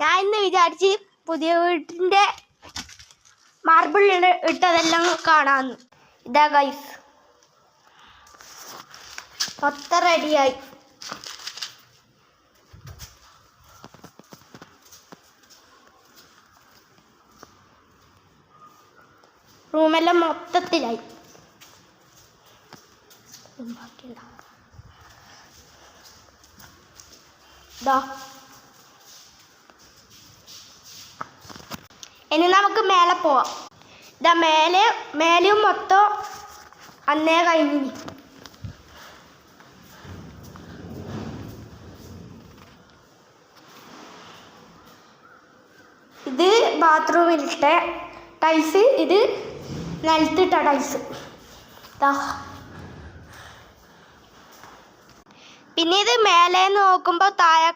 ഞാൻ ഇന്ന് വിചാരിച്ച് പുതിയ വീട്ടിൻ്റെ മാർബിൾ ഇട്ടതെല്ലാം കാണാമെന്ന്. ഇതാ ഗൈസ്, മൊത്തം റെഡിയായി. റൂമെല്ലാം മൊത്തത്തിലായി. ഇനി നമുക്ക് മേലെ പോവാം. ഇതാ മേലെയും മൊത്തം അന്നേ കഴിഞ്ഞിനി. ഇത് ബാത്റൂമിലിട്ട ടൈൽസ്, ഇത് നിലത്തിട്ട ടൈൽസ്. പിന്നെ ഇത് മേലെ നോക്കുമ്പോൾ താഴെ